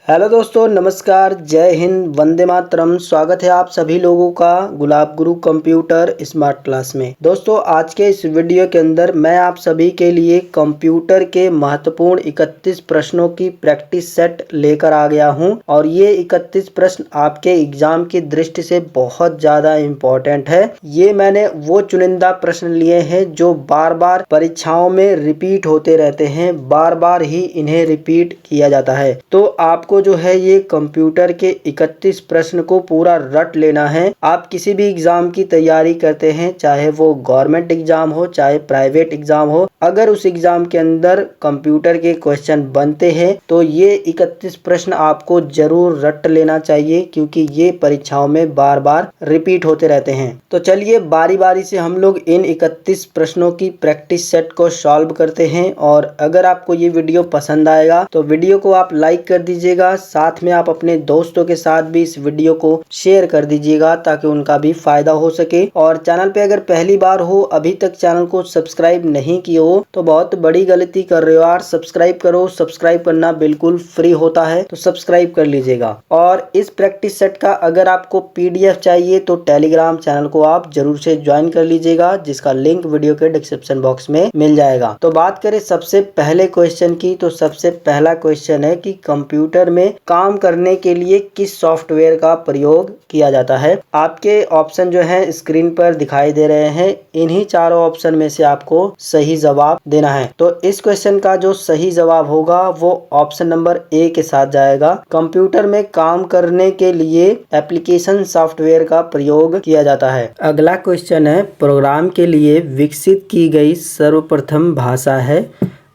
Hello दोस्तों, नमस्कार, जय हिंद, वंदे मातरम। स्वागत है आप सभी लोगों का गुलाब गुरु कंप्यूटर स्मार्ट क्लास में। दोस्तों, आज के इस वीडियो के अंदर मैं आप सभी के लिए कंप्यूटर के महत्वपूर्ण 31 प्रश्नों की प्रैक्टिस सेट लेकर आ गया हूं और ये 31 प्रश्न आपके एग्जाम की दृष्टि से बहुत ज़्यादा इम्पोर्टेंट है। ये मैंने वो चुनिंदा प्रश्न लिए हैं जो बार बार परीक्षाओं में रिपीट होते रहते हैं, बार बार ही इन्हें रिपीट किया जाता है। तो आपको जो है ये कंप्यूटर के 31 प्रश्न को पूरा रट लेना है। आप किसी भी एग्जाम की तैयारी करते हैं, चाहे वो गवर्नमेंट एग्जाम हो चाहे प्राइवेट एग्जाम हो, अगर उस एग्जाम के अंदर कंप्यूटर के क्वेश्चन बनते हैं तो ये 31 प्रश्न आपको जरूर रट लेना चाहिए, क्योंकि ये परीक्षाओं में बार बार रिपीट होते रहते हैं। तो चलिए बारी बारी से हम लोग इन 31 प्रश्नों की प्रैक्टिस सेट को सॉल्व करते हैं। और अगर आपको ये वीडियो पसंद आएगा तो वीडियो को आप लाइक कर दीजिएगा, साथ में आप अपने दोस्तों के साथ भी इस वीडियो को शेयर कर दीजिएगा ताकि उनका भी फायदा हो सके। और चैनल पे अगर पहली बार हो, अभी तक चैनल को सब्सक्राइब नहीं किए हो तो बहुत बड़ी गलती कर रहे हो यार। सब्सक्राइब करो, सब्सक्राइब करना बिल्कुल फ्री होता है, तो सब्सक्राइब कर लीजिएगा। और इस प्रैक्टिस सेट का अगर आपको PDF चाहिए तो टेलीग्राम चैनल को आप जरूर से ज्वाइन कर लीजिएगा, जिसका लिंक वीडियो के डिस्क्रिप्शन बॉक्स में मिल जाएगा। तो बात करें सबसे पहले क्वेश्चन की, तो सबसे पहला क्वेश्चन है कि कंप्यूटर में काम करने के लिए किस सॉफ्टवेयर का प्रयोग किया जाता है। आपके ऑप्शन जो है स्क्रीन पर दिखाई दे रहे हैं। इन्हीं चारों ऑप्शन में से आपको सही जवाब देना है। तो इस क्वेश्चन का जो सही जवाब होगा वो ऑप्शन नंबर A के साथ जाएगा। कंप्यूटर में काम करने के लिए एप्लीकेशन सॉफ्टवेयर का प्रयोग किया जाता है। अगला क्वेश्चन है, प्रोग्राम के लिए विकसित की गई सर्वप्रथम भाषा है।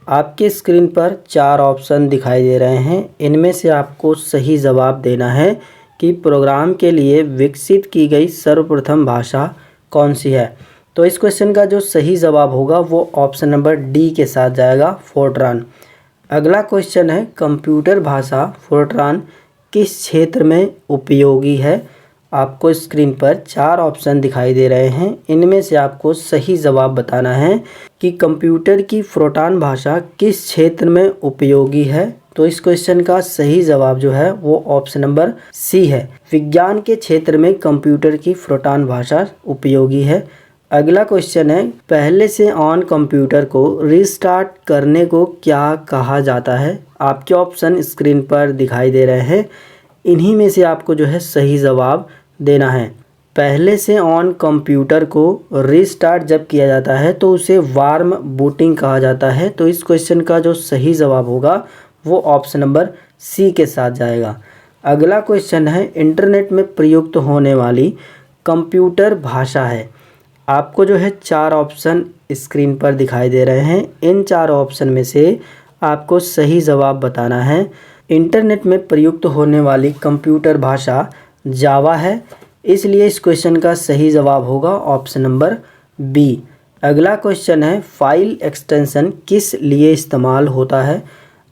आपके स्क्रीन पर 4 ऑप्शन दिखाई दे रहे हैं। इनमें से आपको सही जवाब देना है कि प्रोग्राम के लिए विकसित की गई सर्वप्रथम भाषा कौन सी है। तो इस क्वेश्चन का जो सही जवाब होगा वो ऑप्शन नंबर D के साथ जाएगा, फोर्ट्रान। अगला क्वेश्चन है, कंप्यूटर भाषा फोर्ट्रान किस क्षेत्र में उपयोगी है। आपको स्क्रीन पर 4 ऑप्शन दिखाई दे रहे हैं। इनमें से आपको सही जवाब बताना है कि कंप्यूटर की फोर्ट्रान भाषा किस क्षेत्र में उपयोगी है। तो इस क्वेश्चन का सही जवाब जो है वो ऑप्शन नंबर C है। विज्ञान के क्षेत्र में कंप्यूटर की फोर्ट्रान भाषा उपयोगी है। अगला क्वेश्चन है, पहले से ऑन कंप्यूटर को रीस्टार्ट करने को क्या कहा जाता है। आपके ऑप्शन स्क्रीन पर दिखाई दे रहे हैं। इन्हीं में से आपको जो है सही जवाब देना है। पहले से ऑन कंप्यूटर को रीस्टार्ट जब किया जाता है तो उसे वार्म बूटिंग कहा जाता है। तो इस क्वेश्चन का जो सही जवाब होगा वो ऑप्शन नंबर C के साथ जाएगा। अगला क्वेश्चन है, इंटरनेट में प्रयुक्त होने वाली कंप्यूटर भाषा है। आपको जो है 4 ऑप्शन स्क्रीन पर दिखाई दे रहे हैं। इन 4 ऑप्शन में से आपको सही जवाब बताना है। इंटरनेट में प्रयुक्त होने वाली कंप्यूटर भाषा जावा है, इसलिए इस क्वेश्चन का सही जवाब होगा ऑप्शन नंबर B। अगला क्वेश्चन है, फाइल एक्सटेंशन किस लिए इस्तेमाल होता है।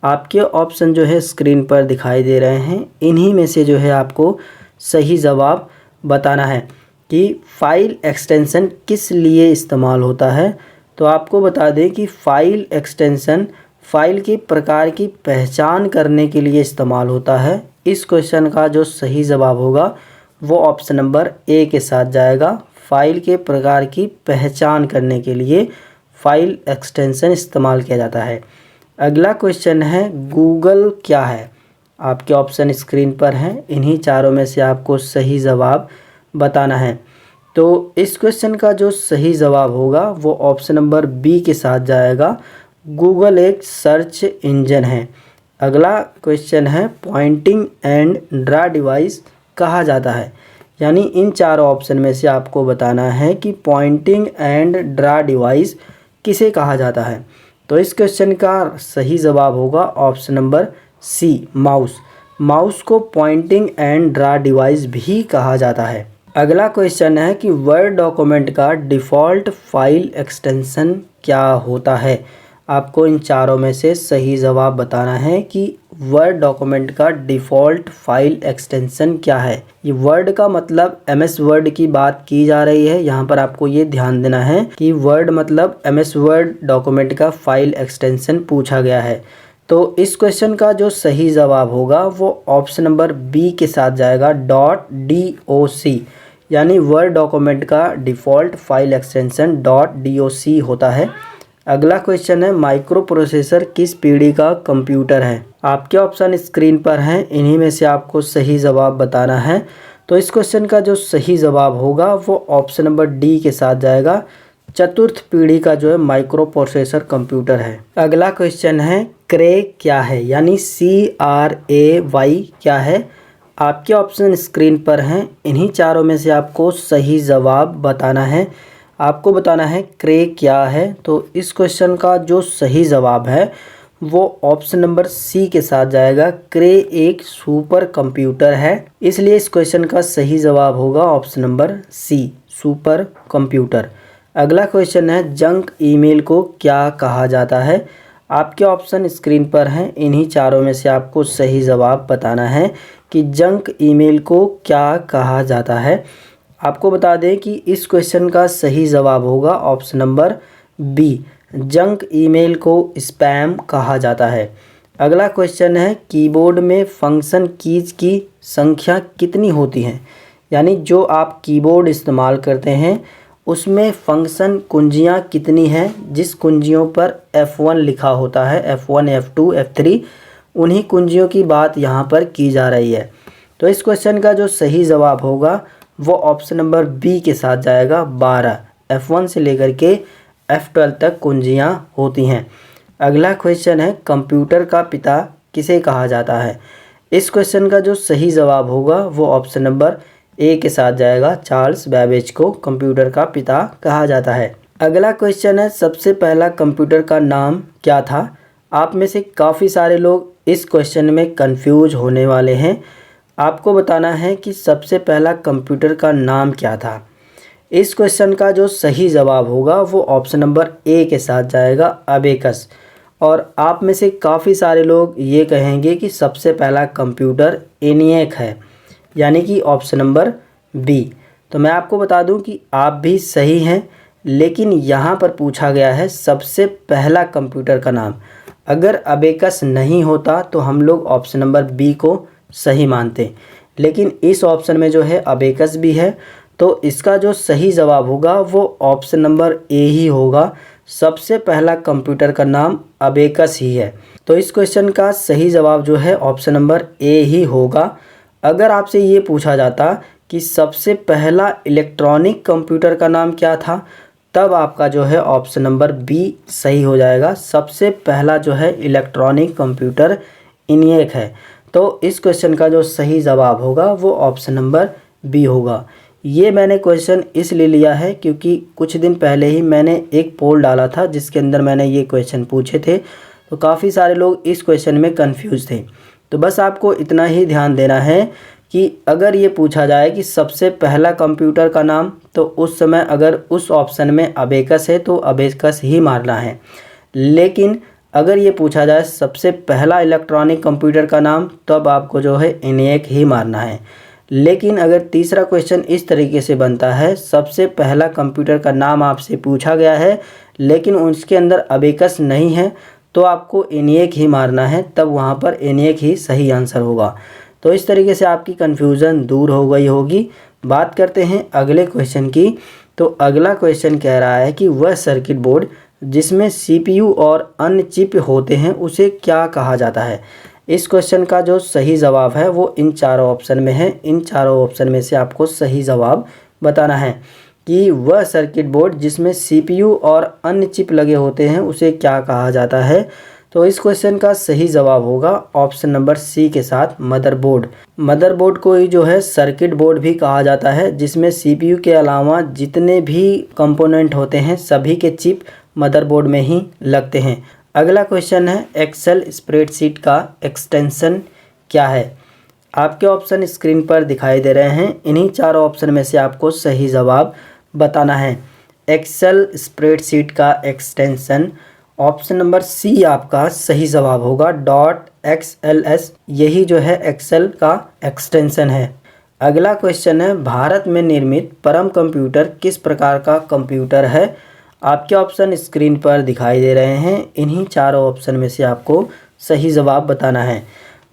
आपके ऑप्शन जो है स्क्रीन पर दिखाई दे रहे हैं। इन्हीं में से जो है आपको सही जवाब बताना है कि फाइल एक्सटेंशन किस लिए इस्तेमाल होता है। तो आपको बता दें कि फाइल एक्सटेंशन फाइल के प्रकार की पहचान करने के लिए इस्तेमाल होता है। इस क्वेश्चन का जो सही जवाब होगा वो ऑप्शन नंबर A के साथ जाएगा। फाइल के प्रकार की पहचान करने के लिए फाइल एक्सटेंशन इस्तेमाल किया जाता है। अगला क्वेश्चन है, गूगल क्या है। आपके ऑप्शन स्क्रीन पर हैं। इन्हीं चारों में से आपको सही जवाब बताना है। तो इस क्वेश्चन का जो सही जवाब होगा वो ऑप्शन नंबर B के साथ जाएगा। गूगल एक सर्च इंजन है। अगला क्वेश्चन है, पॉइंटिंग एंड ड्रा डिवाइस कहा जाता है। यानी इन 4 ऑप्शन में से आपको बताना है कि पॉइंटिंग एंड ड्रा डिवाइस किसे कहा जाता है। तो इस क्वेश्चन का सही जवाब होगा option number C, mouse. Mouse को पॉइंटिंग एंड ड्रा डिवाइस भी कहा जाता है। अगला क्वेश्चन है कि वर्ड डॉक्यूमेंट का डिफ़ॉल्ट फाइल एक्सटेंशन क्या होता है। आपको इन चारों में से सही जवाब बताना है कि वर्ड डॉक्यूमेंट का डिफ़ॉल्ट फाइल एक्सटेंशन क्या है। ये वर्ड का मतलब MS वर्ड की बात की जा रही है। यहाँ पर आपको ये ध्यान देना है कि वर्ड मतलब MS वर्ड डॉक्यूमेंट का फाइल एक्सटेंशन पूछा गया है। तो इस क्वेश्चन का जो सही जवाब होगा वो ऑप्शन नंबर बी के साथ जाएगा, .doc, यानी वर्ड डॉक्यूमेंट का डिफ़ॉल्ट फाइल एक्सटेंशन .doc होता है। अगला क्वेश्चन है, माइक्रो प्रोसेसर किस पीढ़ी का कंप्यूटर है? आपके ऑप्शन स्क्रीन पर हैं, इन्हीं में से आपको सही जवाब बताना है। तो इस क्वेश्चन का जो सही जवाब होगा वो ऑप्शन नंबर डी के साथ जाएगा, चतुर्थ पीढ़ी का जो है माइक्रो प्रोसेसर कंप्यूटर है। अगला क्वेश्चन है, क्रे क्या है, यानी CRAY क्या है? आपके ऑप्शन स्क्रीन पर हैं, इन्हीं चारों में से आपको सही जवाब बताना है। आपको बताना है क्रे क्या है। तो इस क्वेश्चन का जो सही जवाब है वो ऑप्शन नंबर सी के साथ जाएगा, क्रे एक सुपर कंप्यूटर है। इसलिए इस क्वेश्चन का सही जवाब होगा option number C, super computer. अगला क्वेश्चन है, जंक ईमेल को क्या कहा जाता है? आपके ऑप्शन स्क्रीन पर हैं, इन्हीं चारों में से आपको सही जवाब बताना है कि जंक ईमेल को क्या कहा जाता है। आपको बता दें कि इस क्वेश्चन का सही जवाब होगा option number B, junk email को स्पैम कहा जाता है। अगला क्वेश्चन है, कीबोर्ड में फंक्शन कीज की संख्या कितनी होती है? यानी जो आप कीबोर्ड इस्तेमाल करते हैं उसमें फंक्शन कुंजियाँ कितनी हैं, जिस कुंजियों पर F1 लिखा होता है, F1, F2, F3, उन्हीं कुंजियों की बात यहाँ पर की जा रही है। तो इस क्वेश्चन का जो सही जवाब होगा वो ऑप्शन नंबर बी के साथ जाएगा, 12, F1 से लेकर के F12 तक कुंजियाँ होती हैं। अगला क्वेश्चन है, कंप्यूटर का पिता किसे कहा जाता है? इस क्वेश्चन का जो सही जवाब होगा वो ऑप्शन नंबर ए के साथ जाएगा, चार्ल्स बैबेज को कंप्यूटर का पिता कहा जाता है। अगला क्वेश्चन है, सबसे पहला कंप्यूटर का नाम क्या था? आप में से काफ़ी सारे लोग इस क्वेश्चन में कंफ्यूज होने वाले हैं। आपको बताना है कि सबसे पहला कंप्यूटर का नाम क्या था। इस क्वेश्चन का जो सही जवाब होगा वो ऑप्शन नंबर ए के साथ जाएगा, अबेकस। और आप में से काफ़ी सारे लोग ये कहेंगे कि सबसे पहला कंप्यूटर ENIAC है, यानी कि ऑप्शन नंबर बी। तो मैं आपको बता दूं कि आप भी सही हैं, लेकिन यहाँ पर पूछा गया है सबसे पहला कंप्यूटर का नाम। अगर अबेकस नहीं होता तो हम लोग ऑप्शन नंबर बी को सही मानते, लेकिन इस ऑप्शन में जो है अबेकस भी है, तो इसका जो सही जवाब होगा वो ऑप्शन नंबर ए ही होगा। सबसे पहला कंप्यूटर का नाम अबेकस ही है। तो इस क्वेश्चन का सही जवाब जो है ऑप्शन नंबर ए ही होगा। अगर आपसे ये पूछा जाता कि सबसे पहला इलेक्ट्रॉनिक कंप्यूटर का नाम क्या था, तब आपका जो है ऑप्शन नंबर बी सही हो जाएगा। सबसे पहला जो है इलेक्ट्रॉनिक कंप्यूटर ENIAC है। तो इस क्वेश्चन का जो सही जवाब होगा वो ऑप्शन नंबर बी होगा। ये मैंने क्वेश्चन इसलिए लिया है क्योंकि कुछ दिन पहले ही मैंने एक पोल डाला था जिसके अंदर मैंने ये क्वेश्चन पूछे थे, तो काफ़ी सारे लोग इस क्वेश्चन में कंफ्यूज थे। तो बस आपको इतना ही ध्यान देना है कि अगर ये पूछा जाए कि सबसे पहला कंप्यूटर का नाम, तो उस समय अगर उस ऑप्शन में अबेकस है तो अबेकस ही मारना है। लेकिन अगर ये पूछा जाए सबसे पहला इलेक्ट्रॉनिक कंप्यूटर का नाम, तब आपको जो है ENIAC ही मारना है। लेकिन अगर तीसरा क्वेश्चन इस तरीके से बनता है, सबसे पहला कंप्यूटर का नाम आपसे पूछा गया है लेकिन उसके अंदर अबेकस नहीं है, तो आपको ENIAC ही मारना है, तब वहाँ पर ENIAC ही सही आंसर होगा। तो इस तरीके से आपकी कन्फ्यूज़न दूर हो गई होगी। बात करते हैं अगले क्वेश्चन की। तो अगला क्वेश्चन कह रहा है कि वह सर्किट बोर्ड जिसमें CPU और अन्य चिप होते हैं उसे क्या कहा जाता है? इस क्वेश्चन का जो सही जवाब है वो इन चारों ऑप्शन में है। इन चारों ऑप्शन में से आपको सही जवाब बताना है कि वह सर्किट बोर्ड जिसमें CPU और अन्य चिप लगे होते हैं उसे क्या कहा जाता है। तो इस क्वेश्चन का सही जवाब होगा ऑप्शन नंबर सी के साथ, मदरबोर्ड। मदरबोर्ड को ही जो है सर्किट बोर्ड भी कहा जाता है, जिसमें CPU के अलावा जितने भी कंपोनेंट होते हैं सभी के चिप मदरबोर्ड में ही लगते हैं। अगला क्वेश्चन है, एक्सेल स्प्रेडशीट का एक्सटेंशन क्या है? आपके ऑप्शन स्क्रीन पर दिखाई दे रहे हैं। इन्हीं चारों ऑप्शन में से आपको सही जवाब बताना है। एक्सेल स्प्रेडशीट का एक्सटेंशन ऑप्शन नंबर सी आपका सही जवाब होगा, .xls। यही जो है एक्सेल का एक्सटेंशन है। अगला क्वेश्चन है, भारत में निर्मित परम कंप्यूटर किस प्रकार का कंप्यूटर है? आपके ऑप्शन स्क्रीन पर दिखाई दे रहे हैं। इन्हीं चारों ऑप्शन में से आपको सही जवाब बताना है।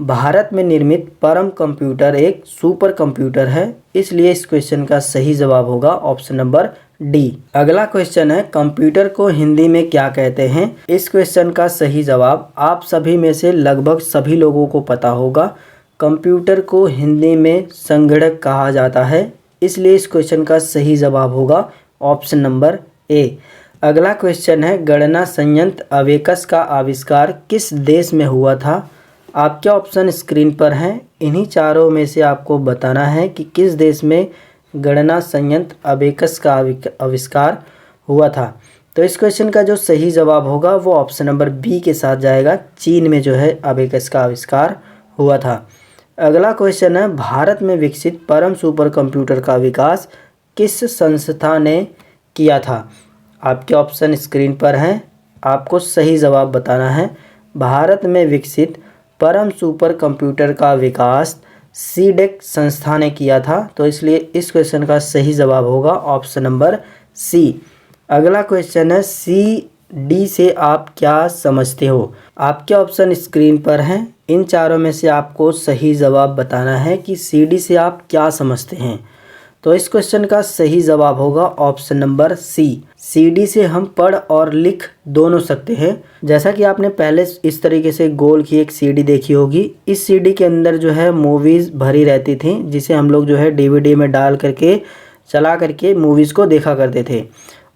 भारत में निर्मित परम कंप्यूटर एक सुपर कंप्यूटर है, इसलिए इस क्वेश्चन का सही जवाब होगा ऑप्शन नंबर डी। अगला क्वेश्चन है, कंप्यूटर को हिंदी में क्या कहते हैं? इस क्वेश्चन का सही जवाब आप सभी में से लगभग सभी लोगों को पता होगा। कंप्यूटर को हिंदी में संगणक कहा जाता है, इसलिए इस क्वेश्चन का सही जवाब होगा ऑप्शन नंबर ए। अगला क्वेश्चन है, गणना संयंत्र अबेकस का आविष्कार किस देश में हुआ था? आपके ऑप्शन स्क्रीन पर हैं, इन्हीं चारों में से आपको बताना है कि किस देश में गणना संयंत्र अबेकस का आविष्कार हुआ था। तो इस क्वेश्चन का जो सही जवाब होगा वो ऑप्शन नंबर बी के साथ जाएगा। चीन में जो है अबेकस का आविष्कार हुआ था। अगला क्वेश्चन है, भारत में विकसित परम सुपर कंप्यूटर का विकास किस संस्था ने किया था? आपके ऑप्शन स्क्रीन पर हैं, आपको सही जवाब बताना है। भारत में विकसित परम सुपर कंप्यूटर का विकास सीडेक संस्था ने किया था, तो इसलिए इस क्वेश्चन का सही जवाब होगा ऑप्शन नंबर सी। अगला क्वेश्चन है, सी डी से आप क्या समझते हो? आपके ऑप्शन स्क्रीन पर हैं, इन चारों में से आपको सही जवाब बताना है कि सी डी से आप क्या समझते हैं। तो इस क्वेश्चन का सही जवाब होगा ऑप्शन नंबर सी। सीडी से हम पढ़ और लिख दोनों सकते हैं। जैसा कि आपने पहले इस तरीके से गोल की एक सीडी देखी होगी, इस सीडी के अंदर जो है मूवीज़ भरी रहती थी, जिसे हम लोग जो है डीवीडी में डाल करके चला करके मूवीज़ को देखा करते थे।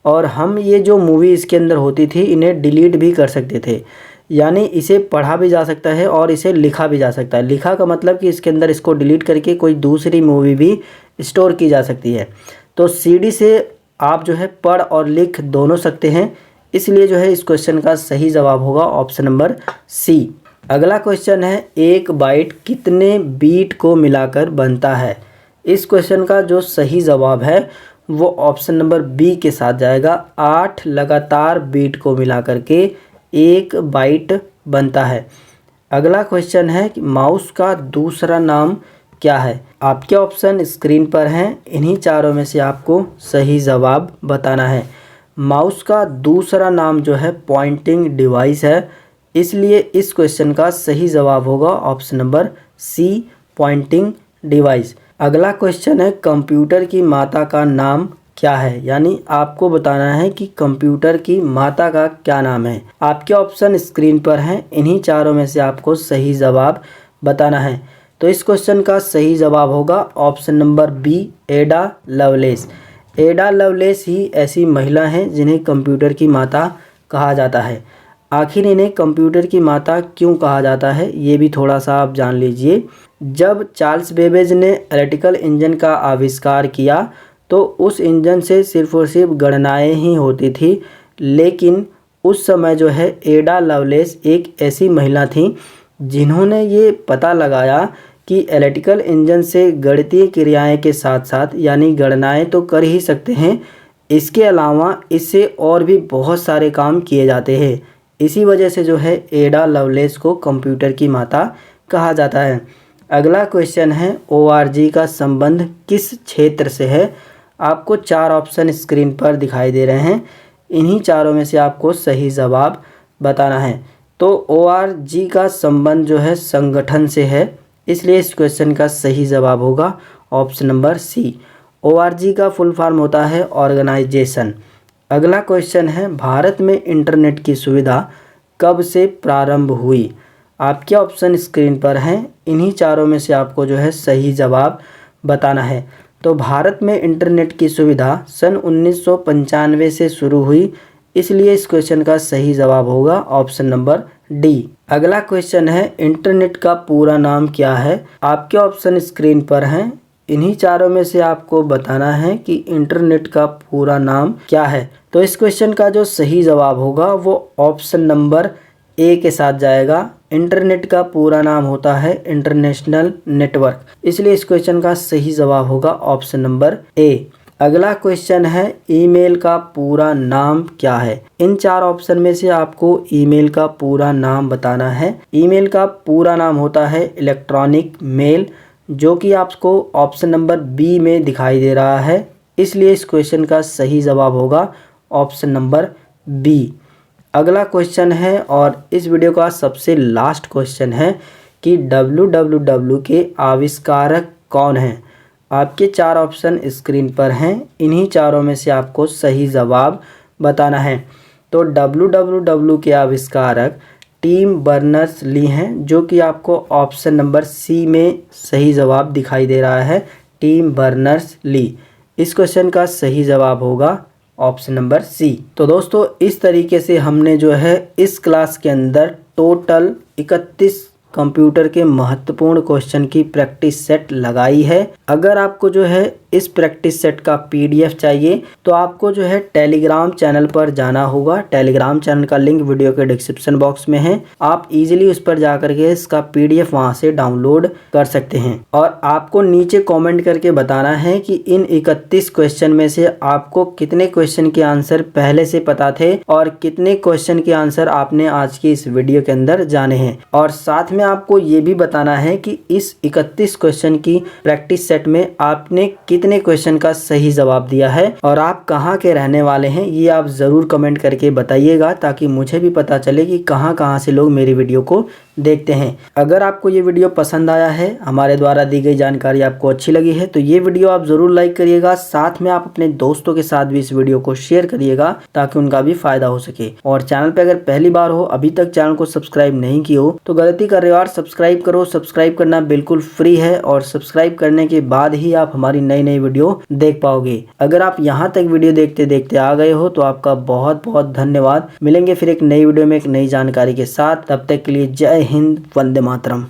और हम ये जो मूवी इसके अंदर होती थी इन्हें डिलीट भी कर सकते थे, यानी इसे पढ़ा भी जा सकता है और इसे लिखा भी जा सकता है। लिखा का मतलब कि इसके अंदर इसको डिलीट करके कोई दूसरी मूवी भी स्टोर की जा सकती है। तो सीडी से आप जो है पढ़ और लिख दोनों सकते हैं, इसलिए जो है इस क्वेश्चन का सही जवाब होगा ऑप्शन नंबर सी। अगला क्वेश्चन है, एक बाइट कितने बीट को मिलाकर बनता है? इस क्वेश्चन का जो सही जवाब है वो ऑप्शन नंबर बी के साथ जाएगा। 8 लगातार बीट को मिला करके एक बाइट बनता है। अगला क्वेश्चन है कि माउस का दूसरा नाम क्या है? आपके ऑप्शन स्क्रीन पर हैं, इन्हीं चारों में से आपको सही जवाब बताना है। माउस का दूसरा नाम जो है पॉइंटिंग डिवाइस है, इसलिए इस क्वेश्चन का सही जवाब होगा option number C, pointing device. अगला क्वेश्चन है, कंप्यूटर की माता का नाम क्या है? यानी आपको बताना है कि कंप्यूटर की माता का क्या नाम है। आपके ऑप्शन स्क्रीन पर हैं, इन्हीं चारों में से आपको सही जवाब बताना है। तो इस क्वेश्चन का सही जवाब होगा option number B, Ada Lovelace. Ada Lovelace ही ऐसी महिला हैं जिन्हें कंप्यूटर की माता कहा जाता है। आखिर इन्हें कंप्यूटर की माता क्यों कहा जाता है, ये भी थोड़ा सा आप जान लीजिए। जब चार्ल्स बेबेज ने इलेक्ट्रिकल इंजन का आविष्कार किया तो उस इंजन से सिर्फ और सिर्फ गणनाएं ही होती थी, लेकिन उस समय जो है एडा लवलेस एक ऐसी महिला थी जिन्होंने ये पता लगाया कि इलेक्ट्रिकल इंजन से गणितीय क्रियाएं के साथ साथ यानी गणनाएं तो कर ही सकते हैं, इसके अलावा इससे और भी बहुत सारे काम किए जाते हैं। इसी वजह से जो है एडा लवलेस को कंप्यूटर की माता कहा जाता है। अगला क्वेश्चन है, ORG का संबंध किस क्षेत्र से है? आपको 4 ऑप्शन स्क्रीन पर दिखाई दे रहे हैं, इन्हीं चारों में से आपको सही जवाब बताना है। तो ORG का संबंध जो है संगठन से है, इसलिए इस क्वेश्चन का सही जवाब होगा ऑप्शन नंबर सी। ORG का फुल फॉर्म होता है ऑर्गेनाइजेशन। अगला क्वेश्चन है, भारत में इंटरनेट की सुविधा कब से प्रारंभ हुई? आपके ऑप्शन स्क्रीन पर हैं, इन्हीं चारों में से आपको जो है सही जवाब बताना है। तो भारत में इंटरनेट की सुविधा सन 1995 से शुरू हुई, इसलिए इस क्वेश्चन का सही जवाब होगा ऑप्शन नंबर डी। अगला क्वेश्चन है, इंटरनेट का पूरा नाम क्या है? आपके ऑप्शन स्क्रीन पर हैं, इन्हीं चारों में से आपको बताना है कि इंटरनेट का पूरा नाम क्या है। तो इस क्वेश्चन का जो सही जवाब होगा वो ऑप्शन नंबर ए के साथ जाएगा। इंटरनेट का पूरा नाम होता है इंटरनेशनल नेटवर्क, इसलिए इस क्वेश्चन का सही जवाब होगा ऑप्शन नंबर ए। अगला क्वेश्चन है, ईमेल का पूरा नाम क्या है? इन 4 ऑप्शन में से आपको ईमेल का पूरा नाम बताना है। ईमेल का पूरा नाम होता है इलेक्ट्रॉनिक मेल, जो कि आपको ऑप्शन नंबर बी में दिखाई दे रहा है, इसलिए इस क्वेश्चन का सही जवाब होगा ऑप्शन नंबर बी। अगला क्वेश्चन है और इस वीडियो का सबसे लास्ट क्वेश्चन है कि www के आविष्कारक कौन हैं। आपके 4 ऑप्शन स्क्रीन पर हैं, इन्हीं चारों में से आपको सही जवाब बताना है। तो www के आविष्कारक टिम बर्नर्स-ली हैं, जो कि आपको ऑप्शन नंबर सी में सही जवाब दिखाई दे रहा है, टिम बर्नर्स-ली। इस क्वेश्चन का सही जवाब होगा ऑप्शन नंबर सी। तो दोस्तों इस तरीके से हमने जो है इस क्लास के अंदर टोटल 31 कंप्यूटर के महत्वपूर्ण क्वेश्चन की प्रैक्टिस सेट लगाई है। अगर आपको जो है इस प्रैक्टिस सेट का पीडीएफ चाहिए तो आपको जो है टेलीग्राम चैनल पर जाना होगा। टेलीग्राम चैनल का लिंक वीडियो के डिस्क्रिप्शन बॉक्स में है, आप इजीली उस पर जाकर के इसका पीडीएफ वहां से डाउनलोड कर सकते हैं। और आपको नीचे कमेंट करके बताना है कि इन 31 क्वेश्चन में से आपको कितने क्वेश्चन के आंसर पहले से पता थे और कितने क्वेश्चन के आंसर आपने आज की इस वीडियो के अंदर जाने हैं। और साथ में आपको ये भी बताना है कि इस 31 क्वेश्चन की प्रैक्टिस सेट में आपने कितने क्वेश्चन का सही जवाब दिया है और आप कहाँ के रहने वाले हैं, ये आप जरूर कमेंट करके बताइएगा, ताकि मुझे भी पता चले कि कहाँ से लोग मेरी वीडियो को देखते हैं। अगर आपको ये वीडियो पसंद आया है, हमारे द्वारा दी गई जानकारी आपको अच्छी लगी है, तो ये वीडियो आप जरूर लाइक करिएगा। साथ में आप अपने दोस्तों के साथ भी इस वीडियो को शेयर करिएगा ताकि उनका भी फायदा हो सके। और चैनल पे अगर पहली बार हो, अभी तक चैनल को सब्सक्राइब नहीं किया हो तो गलती कर रहे हो यार, सब्सक्राइब करो। सब्सक्राइब करना बिल्कुल फ्री है और सब्सक्राइब करने के बाद ही आप हमारी नई वीडियो देख पाओगे। अगर आप यहाँ तक वीडियो देखते देखते आ गए हो तो आपका बहुत बहुत धन्यवाद। मिलेंगे फिर एक नई वीडियो में एक नई जानकारी के साथ, तब तक के लिए जय हिंद, वंदे मातरम।